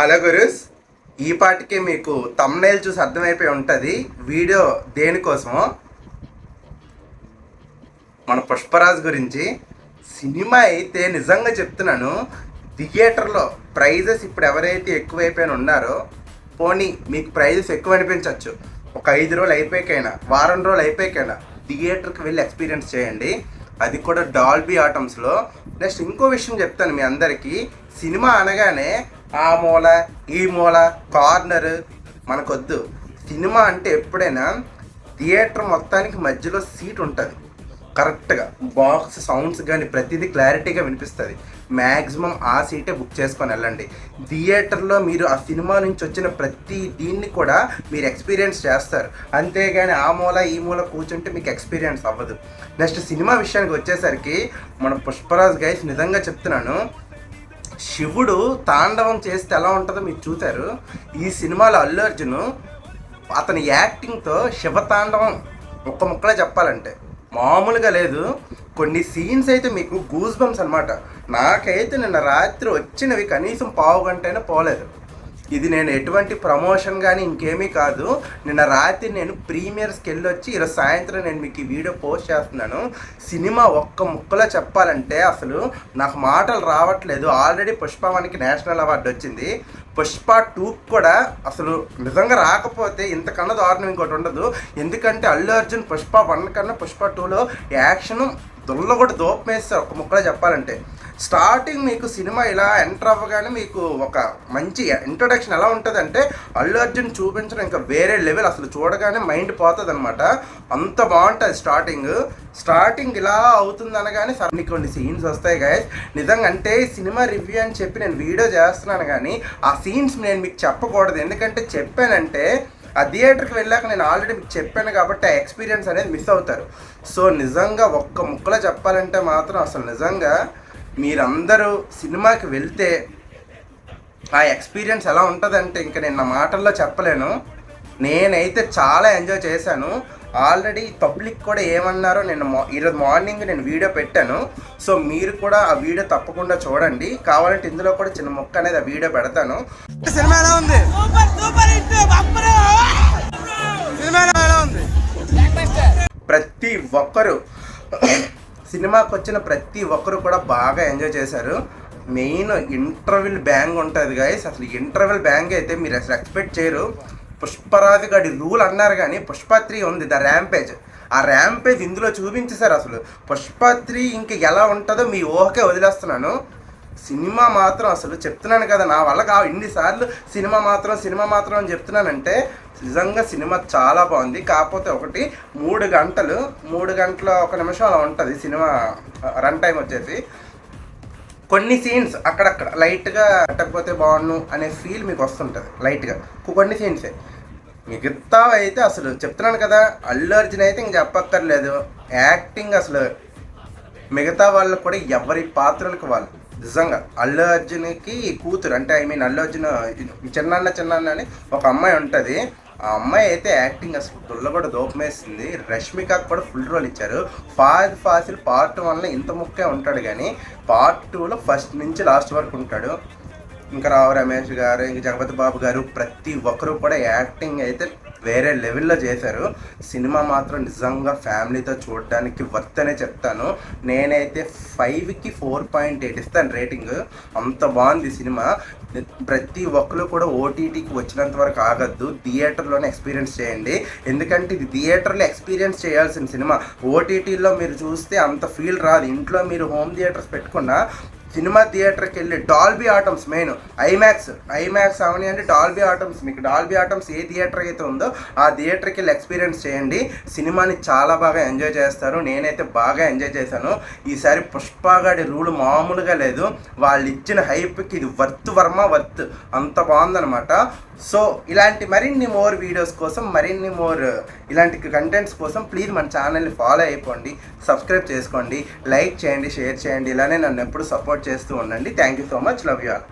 Hello gurus, ఈ పాటికి మీకు థంబ్నెయిల్ చూసి అర్థమైపోయి ఉంటుంది వీడియో దేనికోసమో. మన పుష్పరాజ్ గురించి. సినిమా అయితే నిజంగా చెప్తున్నాను, థియేటర్లో ప్రైజెస్ ఇప్పుడు ఎవరైతే ఎక్కువైపోయిన ఉన్నారో, పోనీ మీకు ప్రైజెస్ ఎక్కువ అనిపించవచ్చు, ఒక 5 రోజులు అయిపోయాకైనా వారం రోజులు అయిపోయాకైనా థియేటర్కి వెళ్ళి ఎక్స్పీరియన్స్ చేయండి, అది కూడా డాల్బీ ఆటమ్స్లో. నెక్స్ట్ ఇంకో విషయం చెప్తాను మీ అందరికీ, సినిమా అనగానే ఆ మూల ఈ మూల కార్నర్ మనకొద్దు. సినిమా అంటే ఎప్పుడైనా థియేటర్ మొత్తానికి మధ్యలో సీట్ ఉంటుంది, కరెక్ట్గా బాక్స్ సౌండ్స్ కానీ ప్రతిదీ క్లారిటీగా వినిపిస్తుంది. మ్యాక్సిమం ఆ సీటే బుక్ చేసుకొని వెళ్ళండి. థియేటర్లో మీరు ఆ సినిమా నుంచి వచ్చిన ప్రతి దీన్ని కూడా మీరు ఎక్స్పీరియన్స్ చేస్తారు, అంతేగాని ఆ మూల ఈ మూల కూర్చుంటే మీకు ఎక్స్పీరియన్స్ అవ్వదు. నెక్స్ట్ సినిమా విషయానికి వచ్చేసరికి మన పుష్పరాజ్ గైస్ నిజంగా చెప్తున్నాను, శివుడు తాండవం చేస్తే ఎలా ఉంటుందో మీరు చూశారు. ఈ సినిమాలో అల్లు అర్జున్ అతని యాక్టింగ్తో శివతాండవం ఒక్క ముక్కలో చెప్పాలంటే మామూలుగా లేదు. కొన్ని సీన్స్ అయితే మీకు గూస్ బంప్స్ అనమాట. నాకైతే నిన్న రాత్రి వచ్చినవి కనీసం పావు గంట అయినా పోలేదు. ఇది నేను ఎటువంటి ప్రమోషన్ కానీ ఇంకేమీ కాదు. నిన్న రాత్రి నేను ప్రీమియర్స్కి వెళ్ళొచ్చి ఈరోజు సాయంత్రం నేను మీకు ఈ వీడియో పోస్ట్ చేస్తున్నాను. సినిమా ఒక్క ముక్కలో చెప్పాలంటే అసలు నాకు మాటలు రావట్లేదు. ఆల్రెడీ పుష్ప 1కి నేషనల్ అవార్డు వచ్చింది. పుష్ప 2 కూడా అసలు నిజంగా రాకపోతే ఇంతకన్నా దారుణం ఇంకోటి ఉండదు. ఎందుకంటే అల్లు అర్జున్ పుష్ప 1 కన్నా పుష్ప 2లో యాక్షన్ దుల్ల కూడా దోపమేస్తారు ఒక ముక్కలో చెప్పాలంటే. స్టార్టింగ్ మీకు సినిమా ఇలా ఎంటర్ అవ్వగానే మీకు ఒక మంచి ఇంట్రొడక్షన్ ఎలా ఉంటుందంటే అల్లు అర్జున్ చూపించడం ఇంకా వేరే లెవెల్, అసలు చూడగానే మైండ్ పోతుంది అనమాట, అంత బాగుంటుంది. స్టార్టింగ్ ఇలా అవుతుంది అనగానే సరే కొన్ని సీన్స్ వస్తాయి గైస్. నిజంగా అంటే సినిమా రివ్యూ అని చెప్పి నేను వీడియో చేస్తున్నాను కానీ ఆ సీన్స్ నేను మీకు చెప్పకూడదు. ఎందుకంటే చెప్పానంటే ఆ థియేటర్కి వెళ్ళాక నేను ఆల్రెడీ మీకు చెప్పాను కాబట్టి ఆ ఎక్స్పీరియన్స్ అనేది మిస్ అవుతారు. సో నిజంగా ఒక్క ముక్కలో చెప్పాలంటే మాత్రం అసలు నిజంగా మీరందరూ సినిమాకి వెళ్తే ఆ ఎక్స్పీరియన్స్ ఎలా ఉంటుందంటే ఇంకా నేను నా మాటల్లో చెప్పలేను. నేనైతే చాలా ఎంజాయ్ చేశాను. ఆల్రెడీ పబ్లిక్ కూడా ఏమన్నారో నేను ఈరోజు మార్నింగ్ నేను వీడియో పెట్టాను. సో మీరు కూడా ఆ వీడియో తప్పకుండా చూడండి. కావాలంటే ఇందులో కూడా చిన్న మొక్క అనేది ఆ వీడియో పెడతాను. సినిమా ఎలా ఉంది? ప్రతి ఒక్కరు సినిమాకి వచ్చిన ప్రతి ఒక్కరు కూడా బాగా ఎంజాయ్ చేశారు. మెయిన్ ఇంటర్వెల్ బ్యాంగ్ ఉంటుంది గైస్. అసలు ఇంటర్వెల్ బ్యాంగ్ అయితే మీరు అసలు ఎక్స్పెక్ట్ చేయరు. పుష్పరాజు గారి రూల్ అన్నారు కానీ పుష్ప 3 ఉంది, ద ర్యాంపేజ్. ఆ ర్యాంపేజ్ ఇందులో చూపించేశారు. అసలు పుష్ప 3 ఇంక ఎలా ఉంటుందో మీ ఊహకే వదిలేస్తున్నాను. సినిమా మాత్రం అసలు చెప్తున్నాను కదా, నా వల్ల ఇన్నిసార్లు సినిమా మాత్రం అని చెప్తున్నానంటే నిజంగా సినిమా చాలా బాగుంది. కాకపోతే ఒకటి 3 గంటల 1 నిమిషం అలా ఉంటుంది సినిమా రన్ టైం వచ్చేసి. కొన్ని సీన్స్ అక్కడక్కడ లైట్గా కట్టకపోతే బాగుండు అనే ఫీల్ మీకు వస్తుంటుంది లైట్గా, కొన్ని సీన్సే. మిగతా అయితే అసలు చెప్తున్నాను కదా, అల్లు అర్జున్ అయితే ఇంక చెప్పక్కర్లేదు. యాక్టింగ్ అసలు మిగతా వాళ్ళకు కూడా ఎవరి పాత్రలకు వాళ్ళు నిజంగా. అల్లు అర్జున్కి కూతురు అంటే అల్లు అర్జున్ చిన్న అని ఒక అమ్మాయి ఉంటుంది. ఆ అమ్మాయి అయితే యాక్టింగ్ అసలు దుల్ల కూడా దోపమేసింది. రష్మికకు కూడా ఫుల్ రోల్ ఇచ్చారు. ఫాద్ ఫాసిల్ పార్ట్ 1లో ఇంత ముఖ్యం ఉంటాడు కానీ పార్ట్ 2లో ఫస్ట్ నుంచి లాస్ట్ వరకు ఉంటాడు. ఇంకా రావు రమేష్ గారు, ఇంకా జగపతి బాబు గారు, ప్రతి ఒక్కరు కూడా యాక్టింగ్ అయితే వేరే లెవెల్లో చేశారు. సినిమా మాత్రం నిజంగా ఫ్యామిలీతో చూడడానికి వర్త్ అనే చెప్తాను. నేనైతే 5కి 4.8 ఇస్తాను రేటింగ్. అంత బాగుంది సినిమా. ప్రతి ఒక్కరు కూడా ఓటీటీకి వచ్చినంత వరకు ఆగద్దు, థియేటర్లోనే ఎక్స్పీరియన్స్ చేయండి. ఎందుకంటే ఇది థియేటర్లో ఎక్స్పీరియన్స్ చేయాల్సిన సినిమా. ఓటీటీలో మీరు చూస్తే అంత ఫీల్ రాదు. ఇంట్లో మీరు హోమ్ థియేటర్స్ పెట్టుకున్న సినిమా థియేటర్కి వెళ్ళి డాల్బీ ఆటమ్స్, మెయిన్ ఐమాక్స్ అవని అంటే డాల్బీ ఆటమ్స్, మీకు డాల్బీ ఆటమ్స్ ఏ థియేటర్ అయితే ఉందో ఆ థియేటర్కి వెళ్ళి ఎక్స్పీరియన్స్ చేయండి. సినిమాని చాలా బాగా ఎంజాయ్ చేస్తారు. నేనైతే బాగా ఎంజాయ్ చేశాను. ఈసారి పుష్పగాడి రూల్ మామూలుగా లేదు. వాళ్ళు ఇచ్చిన హైప్కి ఇది వర్త్ అంత బాగుందనమాట. సో ఇలాంటి మరిన్ని మోర్ వీడియోస్ కోసం, ఇలాంటి కంటెంట్స్ కోసం ప్లీజ్ మన ఛానల్ని ఫాలో అయిపోండి, సబ్స్క్రైబ్ చేసుకోండి, లైక్ చేయండి, షేర్ చేయండి. ఇలానే నన్ను ఎప్పుడు సపోర్ట్ చేస్తూ ఉండండి. Thank you so much. Love you all.